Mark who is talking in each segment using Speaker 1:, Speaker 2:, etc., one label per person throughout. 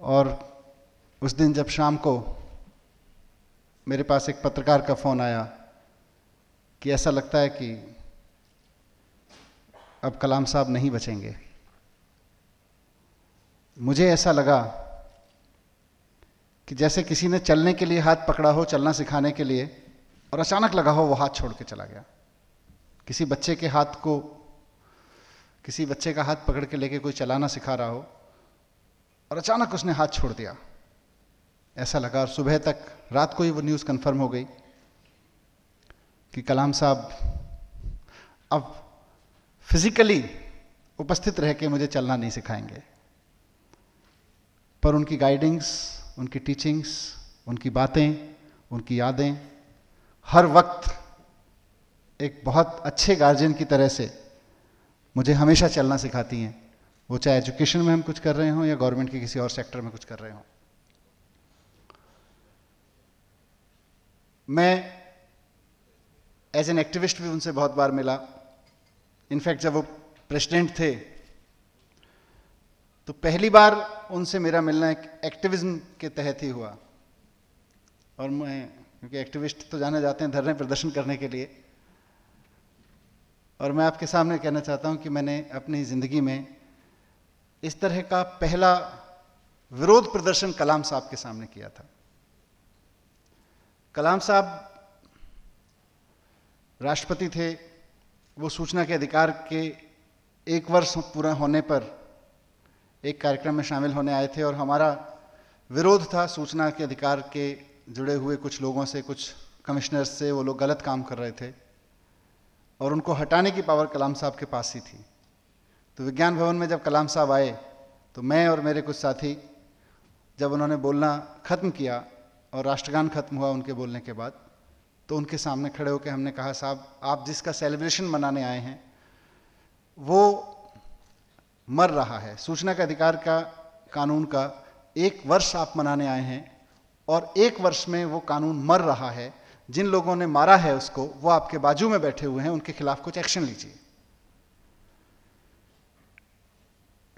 Speaker 1: और उस दिन जब शाम को मेरे पास एक पत्रकार का फ़ोन आया कि ऐसा लगता है कि अब कलाम साहब नहीं बचेंगे, मुझे ऐसा लगा कि जैसे किसी ने चलने के लिए हाथ पकड़ा हो, चलना सिखाने के लिए, और अचानक लगा हो वो हाथ छोड़ के चला गया। किसी बच्चे का हाथ पकड़ के लेके कोई चलाना सिखा रहा हो और अचानक उसने हाथ छोड़ दिया, ऐसा लगा। और सुबह तक, रात को ही वो न्यूज़ कंफर्म हो गई कि कलाम साहब अब फिजिकली उपस्थित रह के मुझे चलना नहीं सिखाएंगे, पर उनकी गाइडिंग्स, उनकी टीचिंग्स, उनकी बातें, उनकी यादें हर वक्त एक बहुत अच्छे गार्जियन की तरह से मुझे हमेशा चलना सिखाती हैं, वो चाहे एजुकेशन में हम कुछ कर रहे हों या गवर्नमेंट के किसी और सेक्टर में कुछ कर रहे हों। मैं एज एन एक्टिविस्ट भी उनसे बहुत बार मिला। इनफैक्ट जब वो प्रेसिडेंट थे तो पहली बार उनसे मेरा मिलना एक एक्टिविज्म के तहत ही हुआ। और मैं, क्योंकि एक्टिविस्ट तो जाने जाते हैं धरने प्रदर्शन करने के लिए, और मैं आपके सामने कहना चाहता हूं कि मैंने अपनी ज़िंदगी में इस तरह का पहला विरोध प्रदर्शन कलाम साहब के सामने किया था। कलाम साहब राष्ट्रपति थे, वो सूचना के अधिकार के 1 वर्ष पूरा होने पर एक कार्यक्रम में शामिल होने आए थे, और हमारा विरोध था सूचना के अधिकार के जुड़े हुए कुछ लोगों से, कुछ कमिश्नर्स से। वो लोग गलत काम कर रहे थे और उनको हटाने की पावर कलाम साहब के पास ही थी। तो विज्ञान भवन में जब कलाम साहब आए तो मैं और मेरे कुछ साथी, जब उन्होंने बोलना ख़त्म किया और राष्ट्रगान खत्म हुआ उनके बोलने के बाद, तो उनके सामने खड़े होकर हमने कहा, साहब आप जिसका सेलिब्रेशन मनाने आए हैं वो मर रहा है। सूचना का अधिकार का कानून का 1 वर्ष आप मनाने आए हैं और 1 वर्ष में वो कानून मर रहा है। जिन लोगों ने मारा है उसको, वो आपके बाजू में बैठे हुए हैं, उनके खिलाफ कुछ एक्शन लीजिए।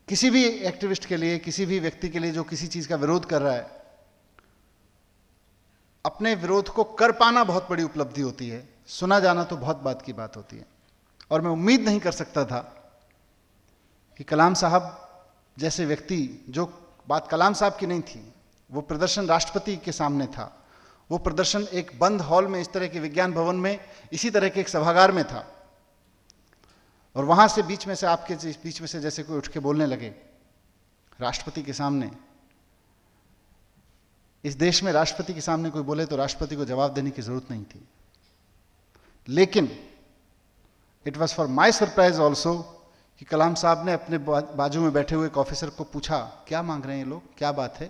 Speaker 1: किसी भी एक्टिविस्ट के लिए, किसी भी व्यक्ति के लिए जो किसी चीज का विरोध कर रहा है, अपने विरोध को कर पाना बहुत बड़ी उपलब्धि होती है, सुना जाना तो बहुत बात की बात होती है। और मैं उम्मीद नहीं कर सकता था कि कलाम साहब जैसे व्यक्ति, जो बात कलाम साहब की नहीं थी, वो प्रदर्शन राष्ट्रपति के सामने था, वो प्रदर्शन एक बंद हॉल में, इस तरह के विज्ञान भवन में, इसी तरह के एक सभागार में था, और वहां से बीच में से, आपके बीच में से जैसे कोई उठ के बोलने लगे राष्ट्रपति के सामने। इस देश में राष्ट्रपति के सामने कोई बोले तो राष्ट्रपति को जवाब देने की जरूरत नहीं थी, लेकिन it was for my surprise also कि कलाम साहब ने अपने बाजू में बैठे हुए एक ऑफिसर को पूछा, क्या मांग रहे हैं ये लोग, क्या बात है।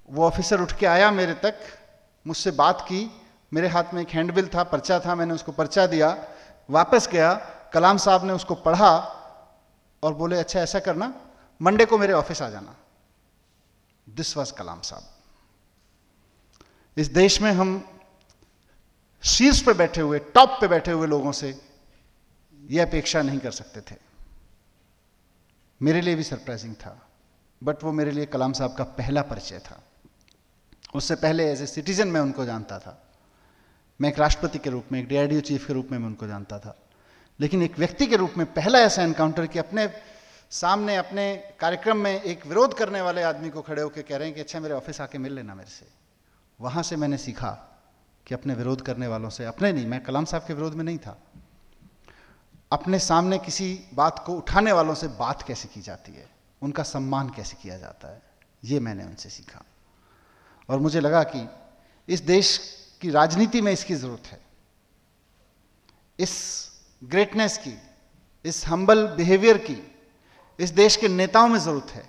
Speaker 1: वो ऑफिसर उठ के आया मेरे तक, मुझसे बात की, मेरे हाथ में एक हैंडबिल था, पर्चा था, मैंने उसको पर्चा दिया, वापस गया, कलाम साहब ने उसको पढ़ा और बोले, अच्छा ऐसा करना, मंडे को मेरे ऑफिस आ जाना। दिस वाज कलाम साहब। इस देश में हम शीर्ष पे बैठे हुए, टॉप पे बैठे हुए लोगों से यह अपेक्षा नहीं कर सकते थे। मेरे लिए भी सरप्राइजिंग था, बट वो मेरे लिए कलाम साहब का पहला परिचय था। उससे पहले एज ए सिटीजन मैं उनको जानता था, मैं एक राष्ट्रपति के रूप में, एक डीआरडीओ चीफ के रूप में मैं उनको जानता था, लेकिन एक व्यक्ति के रूप में पहला ऐसा एनकाउंटर कि अपने सामने, अपने कार्यक्रम में एक विरोध करने वाले आदमी को खड़े होकर कह रहे हैं कि अच्छा मेरे ऑफिस आके मिल लेना मेरे से। वहां से मैंने सीखा कि अपने विरोध करने वालों से, अपने नहीं, मैं कलाम साहब के विरोध में नहीं था, अपने सामने किसी बात को उठाने वालों से बात कैसे की जाती है, उनका सम्मान कैसे किया जाता है, ये मैंने उनसे सीखा। और मुझे लगा कि इस देश की राजनीति में इसकी जरूरत है, इस ग्रेटनेस की, इस हम्बल बिहेवियर की इस देश के नेताओं में जरूरत है।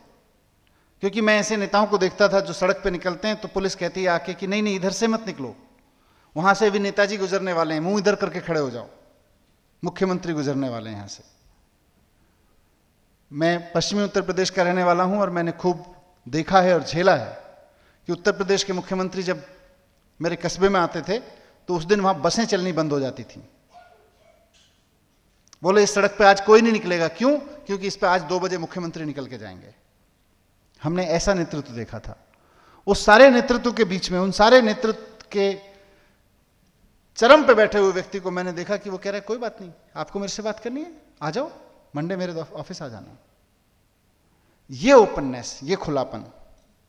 Speaker 1: क्योंकि मैं ऐसे नेताओं को देखता था जो सड़क पे निकलते हैं तो पुलिस कहती है आके कि नहीं नहीं इधर से मत निकलो, वहां से भी नेताजी गुजरने वाले हैं, मुंह इधर करके खड़े हो जाओ, मुख्यमंत्री गुजरने वाले हैं यहां से। मैं पश्चिमी उत्तर प्रदेश का रहने वाला हूं और मैंने खूब देखा है और झेला है कि उत्तर प्रदेश के मुख्यमंत्री जब मेरे कस्बे में आते थे तो उस दिन वहां बसें चलनी बंद हो जाती थी। बोले इस सड़क पे आज कोई नहीं निकलेगा। क्यों? क्योंकि इस पे आज 2 बजे मुख्यमंत्री निकल के जाएंगे। हमने ऐसा नेतृत्व देखा था। उस सारे नेतृत्व के बीच में, उन सारे नेतृत्व के चरम पे बैठे हुए व्यक्ति को मैंने देखा कि वो कह रहा है कोई बात नहीं, आपको मेरे से बात करनी है, आ जाओ मंडे मेरे ऑफिस आ जाना। ये ओपननेस, ये खुलापन।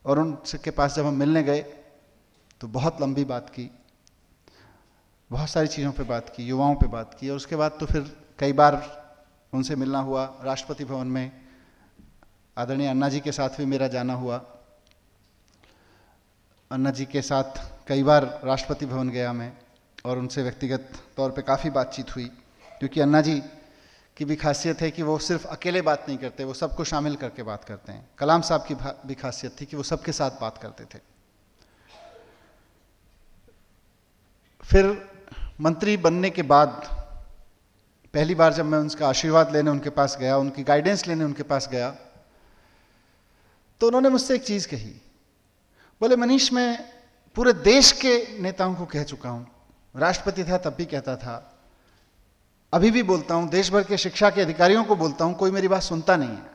Speaker 1: और उनके पास जब हम मिलने गए तो बहुत लंबी बात की, बहुत सारी चीज़ों पे बात की, युवाओं पे बात की। और उसके बाद तो फिर कई बार उनसे मिलना हुआ। राष्ट्रपति भवन में आदरणीय अन्ना जी के साथ भी मेरा जाना हुआ। अन्ना जी के साथ कई बार राष्ट्रपति भवन गया मैं और उनसे व्यक्तिगत तौर पे काफ़ी बातचीत हुई, क्योंकि अन्ना जी की भी खासियत है कि वो सिर्फ अकेले बात नहीं करते, वो सबको शामिल करके बात करते हैं। कलाम साहब की भी खासियत थी कि वो सबके साथ बात करते थे। फिर मंत्री बनने के बाद पहली बार जब मैं उनका आशीर्वाद लेने उनके पास गया, उनकी गाइडेंस लेने उनके पास गया, तो उन्होंने मुझसे एक चीज़ कही। बोले मनीष, मैं पूरे देश के नेताओं को कह चुका हूं, राष्ट्रपति था तब भी कहता था, अभी भी बोलता हूं, देश भर के शिक्षा के अधिकारियों को बोलता हूं, कोई मेरी बात सुनता नहीं है।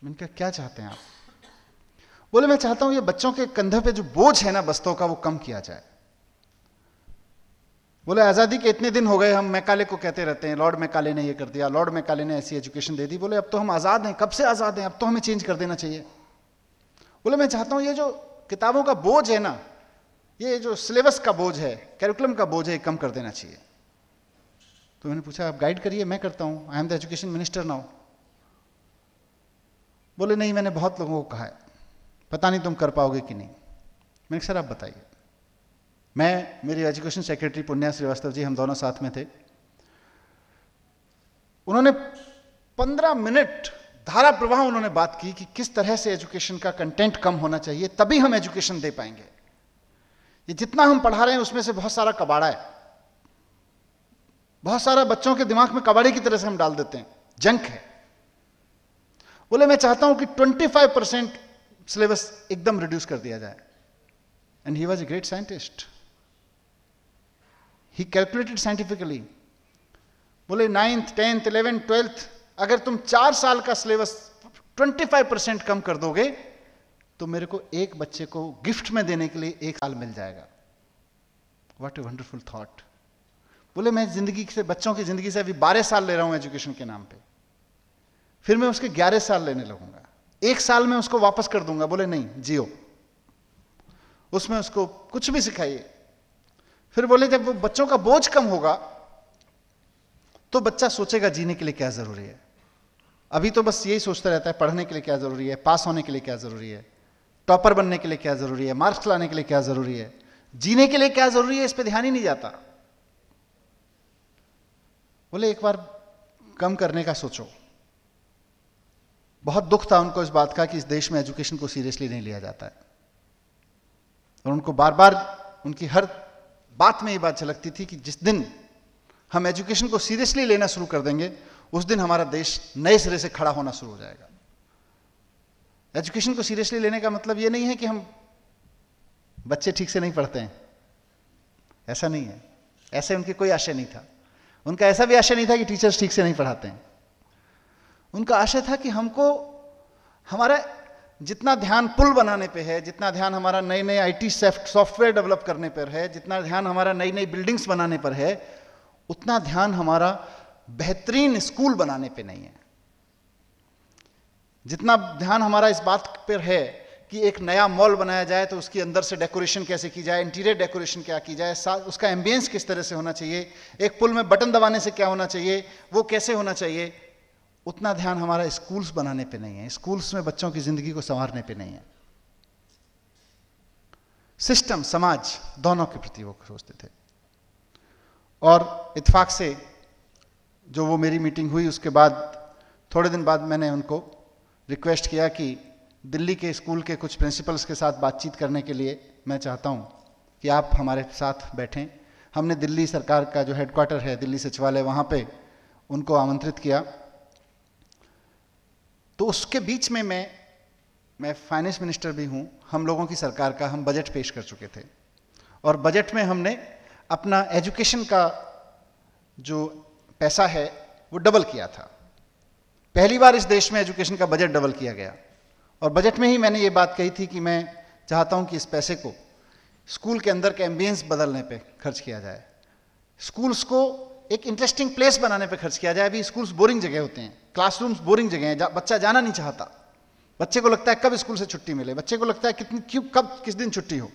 Speaker 1: मैंने कहा क्या चाहते हैं आप? बोले मैं चाहता हूं ये बच्चों के कंधे पे जो बोझ है ना बस्तों का, वो कम किया जाए। बोले आज़ादी के इतने दिन हो गए, हम मैकाले को कहते रहते हैं, लॉर्ड मैकाले ने ये कर दिया, लॉर्ड मैकाले ने ऐसी एजुकेशन दे दी। बोले अब तो हम आज़ाद हैं, कब से आज़ाद हैं, अब तो हमें चेंज कर देना चाहिए। बोले मैं चाहता हूं ये जो किताबों का बोझ है ना, ये जो सिलेबस का बोझ है, कैरिकुलम का बोझ है, कम कर देना चाहिए। तो मैंने पूछा आप गाइड करिए, मैं करता हूं, I am the education minister now. बोले नहीं, मैंने बहुत लोगों को कहा है, पता नहीं तुम कर पाओगे कि नहीं। मैंने सर आप बताइए। मैं, मेरी एजुकेशन सेक्रेटरी पुण्या श्रीवास्तव जी, हम दोनों साथ में थे। उन्होंने 15 मिनट धारा प्रवाह उन्होंने बात की कि किस तरह से एजुकेशन का कंटेंट कम होना चाहिए, तभी हम एजुकेशन दे पाएंगे। ये जितना हम पढ़ा रहे हैं उसमें से बहुत सारा कबाड़ा है, बहुत सारा बच्चों के दिमाग में कबाड़े की तरह से हम डाल देते हैं, जंक है। बोले मैं चाहता हूं कि 25% सिलेबस एकदम रिड्यूस कर दिया जाए। And he was a great scientist, he calculated scientifically. बोले 9th 10th 11th 12th अगर तुम 4 साल का सिलेबस 25% कम कर दोगे तो मेरे को एक बच्चे को गिफ्ट में देने के लिए 1 साल मिल जाएगा। What a wonderful thought. बोले मैं जिंदगी से, बच्चों की जिंदगी से अभी 12 साल ले रहा हूं एजुकेशन के नाम पे, फिर मैं उसके 11 साल लेने लगूंगा, 1 साल में उसको वापस कर दूंगा। बोले नहीं, जियो, उसमें उसको कुछ भी सिखाइए। फिर बोले जब वो बच्चों का बोझ कम होगा तो बच्चा सोचेगा जीने के लिए क्या जरूरी है। अभी तो बस यही सोचता रहता है, पढ़ने के लिए क्या जरूरी है, पास होने के लिए क्या जरूरी है, टॉपर बनने के लिए क्या जरूरी है, मार्क्स लाने के लिए क्या जरूरी है, जीने के लिए क्या जरूरी है, इस पर ध्यान ही नहीं जाता। बोले एक बार कम करने का सोचो। बहुत दुख था उनको इस बात का कि इस देश में एजुकेशन को सीरियसली नहीं लिया जाता है, और उनको बार बार उनकी हर बात में ये बात झलकती थी कि जिस दिन हम एजुकेशन को सीरियसली लेना शुरू कर देंगे उस दिन हमारा देश नए सिरे से खड़ा होना शुरू हो जाएगा। एजुकेशन को सीरियसली लेने का मतलब ये नहीं है कि हम बच्चे ठीक से नहीं पढ़ते हैं, ऐसा नहीं है। ऐसे उनके कोई आशय नहीं था। उनका ऐसा भी आशय नहीं था कि टीचर्स ठीक से नहीं पढ़ाते हैं। उनका आशय था कि हमको, हमारा जितना ध्यान पुल बनाने पे है, जितना ध्यान हमारा नए नए आईटी सॉफ्टवेयर डेवलप करने पर है, जितना ध्यान हमारा नई नई बिल्डिंग्स बनाने पर है, उतना ध्यान हमारा बेहतरीन स्कूल बनाने पे नहीं है। जितना ध्यान हमारा इस बात पर है कि एक नया मॉल बनाया जाए तो उसके अंदर से डेकोरेशन कैसे की जाए, इंटीरियर डेकोरेशन क्या की जाए, उसका एम्बियंस किस तरह से होना चाहिए, एक पुल में बटन दबाने से क्या होना चाहिए, वो कैसे होना चाहिए, उतना ध्यान हमारा स्कूल्स बनाने पे नहीं है, स्कूल्स में बच्चों की जिंदगी को संवारने पे नहीं है। सिस्टम, समाज, दोनों के प्रति वो सोचते थे। और इत्तेफाक से जो वो मेरी मीटिंग हुई उसके बाद थोड़े दिन बाद मैंने उनको रिक्वेस्ट किया कि दिल्ली के स्कूल के कुछ प्रिंसिपल्स के साथ बातचीत करने के लिए मैं चाहता हूं कि आप हमारे साथ बैठें। हमने दिल्ली सरकार का जो हेडक्वार्टर है, दिल्ली सचिवालय, वहाँ पे उनको आमंत्रित किया। तो उसके बीच में मैं फाइनेंस मिनिस्टर भी हूँ, हम लोगों की सरकार का हम बजट पेश कर चुके थे, और बजट में हमने अपना एजुकेशन का जो पैसा है वो डबल किया था। पहली बार इस देश में एजुकेशन का बजट डबल किया गया। और बजट में ही मैंने ये बात कही थी कि मैं चाहता हूं कि इस पैसे को स्कूल के अंदर के एम्बियंस बदलने पे खर्च किया जाए, स्कूल्स को एक इंटरेस्टिंग प्लेस बनाने पे खर्च किया जाए। अभी स्कूल्स बोरिंग जगह होते हैं, क्लासरूम्स बोरिंग जगह हैं, बच्चा जाना नहीं चाहता, बच्चे को लगता है कब स्कूल से छुट्टी मिले, बच्चे को लगता है कब किस दिन छुट्टी हो।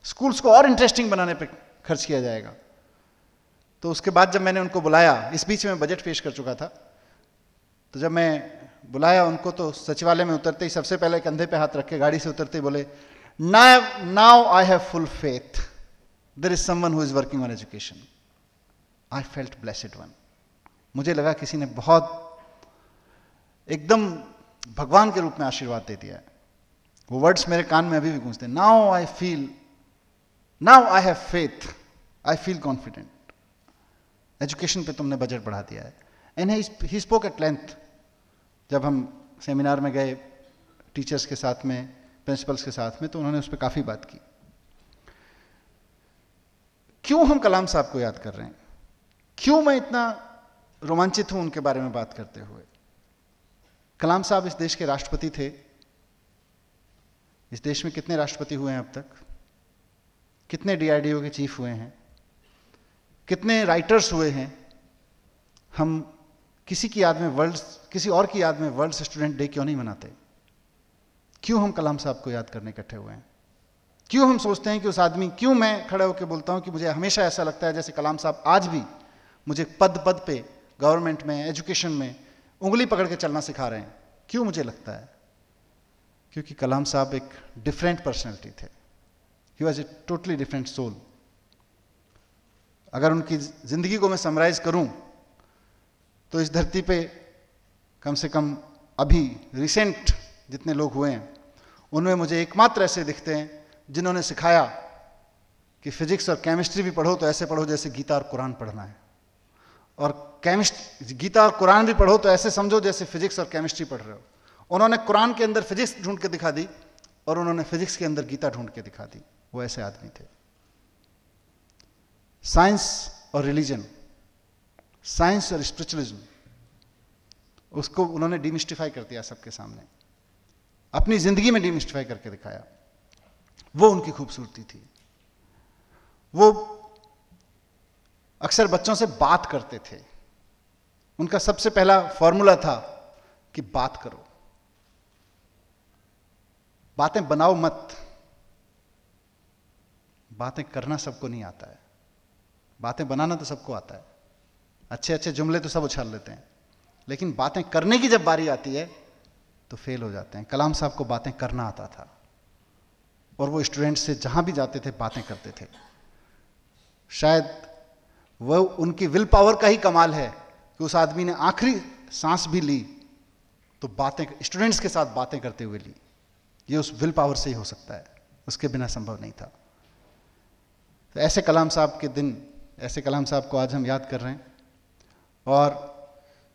Speaker 1: स्कूल्स को और इंटरेस्टिंग बनाने पे खर्च किया जाएगा। तो उसके बाद जब मैंने उनको बुलाया, इस बीच में बजट पेश कर चुका था, तो जब मैं बुलाया उनको तो सचिवालय में उतरते ही सबसे पहले कंधे पे हाथ रख के गाड़ी से उतरते ही बोले, now I have full faith there is someone who is working on education. I felt blessed one. मुझे लगा किसी ने बहुत एकदम भगवान के रूप में आशीर्वाद दे दिया है। वो वर्ड्स मेरे कान में अभी भी गूंजते हैं, now I have faith, I feel confident, education पे तुमने बजट बढ़ा दिया है। And he spoke at length. जब हम सेमिनार में गए टीचर्स के साथ में, प्रिंसिपल्स के साथ में, तो उन्होंने उस पर काफी बात की। क्यों हम कलाम साहब को याद कर रहे हैं, क्यों मैं इतना रोमांचित हूं उनके बारे में बात करते हुए। कलाम साहब इस देश के राष्ट्रपति थे। इस देश में कितने राष्ट्रपति हुए हैं अब तक, कितने डीआरडीओ के चीफ हुए हैं, कितने राइटर्स हुए हैं। हम किसी और की याद में वर्ल्ड स्टूडेंट डे क्यों नहीं मनाते? क्यों हम कलाम साहब को याद करने इकट्ठे हुए हैं? क्यों हम सोचते हैं कि उस आदमी, क्यों मैं खड़े होकर बोलता हूं कि मुझे हमेशा ऐसा लगता है जैसे कलाम साहब आज भी मुझे पद पद पे गवर्नमेंट में, एजुकेशन में उंगली पकड़ के चलना सिखा रहे हैं। क्यों मुझे लगता है? क्योंकि कलाम साहब एक डिफरेंट पर्सनैलिटी थे। He was a totally different soul. अगर उनकी जिंदगी को मैं समराइज करूं तो इस धरती पे कम से कम अभी रिसेंट जितने लोग हुए हैं उनमें मुझे एकमात्र ऐसे दिखते हैं जिन्होंने सिखाया कि फिजिक्स और केमिस्ट्री भी पढ़ो तो ऐसे पढ़ो जैसे गीता और कुरान पढ़ना है, और गीता और कुरान भी पढ़ो तो ऐसे समझो जैसे फिजिक्स और केमिस्ट्री पढ़ रहे हो। उन्होंने कुरान के अंदर फिजिक्स ढूंढ के दिखा दी और उन्होंने फिजिक्स के अंदर गीता ढूंढ के दिखा दी। वो ऐसे आदमी थे। साइंस और रिलीजन, साइंस और स्पिरिचुअलिज्म, उसको उन्होंने डिमिस्टिफाई कर दिया सबके सामने, अपनी जिंदगी में डिमिस्टिफाई करके दिखाया। वो उनकी खूबसूरती थी। वो अक्सर बच्चों से बात करते थे। उनका सबसे पहला फॉर्मूला था कि बात करो, बातें बनाओ मत। बातें करना सबको नहीं आता है, बातें बनाना तो सबको आता है। अच्छे अच्छे जुमले तो सब उछाल लेते हैं, लेकिन बातें करने की जब बारी आती है तो फेल हो जाते हैं। कलाम साहब को बातें करना आता था और वो स्टूडेंट से जहां भी जाते थे बातें करते थे। शायद वो उनकी विल पावर का ही कमाल है कि उस आदमी ने आखिरी सांस भी ली तो बातें स्टूडेंट्स के साथ बातें करते हुए ली। ये उस विल पावर से ही हो सकता है, उसके बिना संभव नहीं था। तो ऐसे कलाम साहब के दिन, ऐसे कलाम साहब को आज हम याद कर रहे हैं और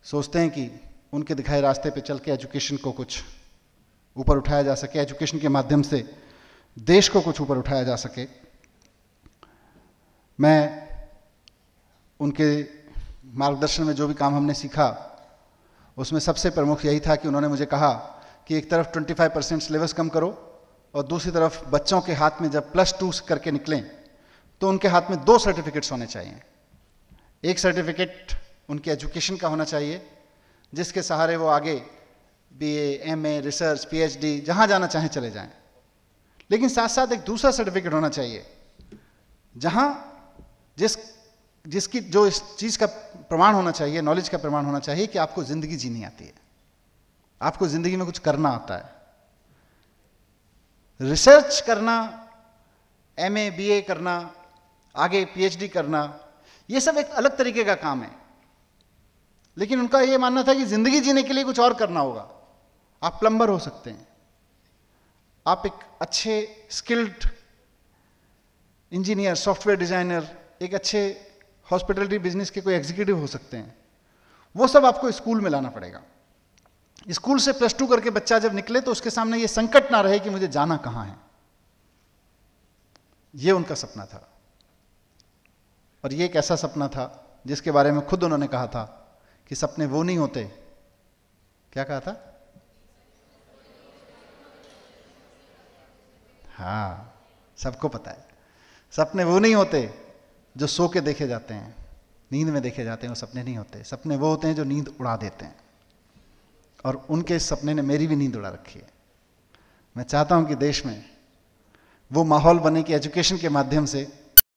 Speaker 1: सोचते हैं कि उनके दिखाए रास्ते पे चल के एजुकेशन को कुछ ऊपर उठाया जा सके, एजुकेशन के माध्यम से देश को कुछ ऊपर उठाया जा सके। मैं उनके मार्गदर्शन में जो भी काम हमने सीखा उसमें सबसे प्रमुख यही था कि उन्होंने मुझे कहा कि एक तरफ 25% सिलेबस कम करो और दूसरी तरफ बच्चों के हाथ में जब +2 करके निकलें तो उनके हाथ में 2 सर्टिफिकेट्स होने चाहिए। एक सर्टिफिकेट उनके एजुकेशन का होना चाहिए जिसके सहारे वो आगे BA, MA, रिसर्च, PhD जहां जाना चाहें चले जाएं, लेकिन साथ साथ एक दूसरा सर्टिफिकेट होना चाहिए जहां जिसकी जो इस चीज का प्रमाण होना चाहिए, नॉलेज का प्रमाण होना चाहिए कि आपको जिंदगी जीनी आती है, आपको जिंदगी में कुछ करना आता है। रिसर्च करना, MA, BA करना, आगे PhD करना, यह सब एक अलग तरीके का काम है, लेकिन उनका यह मानना था कि जिंदगी जीने के लिए कुछ और करना होगा। आप प्लम्बर हो सकते हैं, आप एक अच्छे स्किल्ड इंजीनियर, सॉफ्टवेयर डिजाइनर, एक अच्छे हॉस्पिटलिटी बिजनेस के कोई एग्जीक्यूटिव हो सकते हैं। वो सब आपको स्कूल में लाना पड़ेगा। स्कूल से +2 करके बच्चा जब निकले तो उसके सामने ये संकट ना रहे कि मुझे जाना कहां है। ये उनका सपना था और ये एक ऐसा सपना था जिसके बारे में खुद उन्होंने कहा था कि सपने वो नहीं होते, क्या कहा था? हाँ, सबको पता है। सपने वो नहीं होते जो सो के देखे जाते हैं, नींद में देखे जाते हैं, वो सपने नहीं होते। सपने वो होते हैं जो नींद उड़ा देते हैं, और उनके इस सपने ने मेरी भी नींद उड़ा रखी है। मैं चाहता हूं कि देश में वो माहौल बने कि एजुकेशन के माध्यम से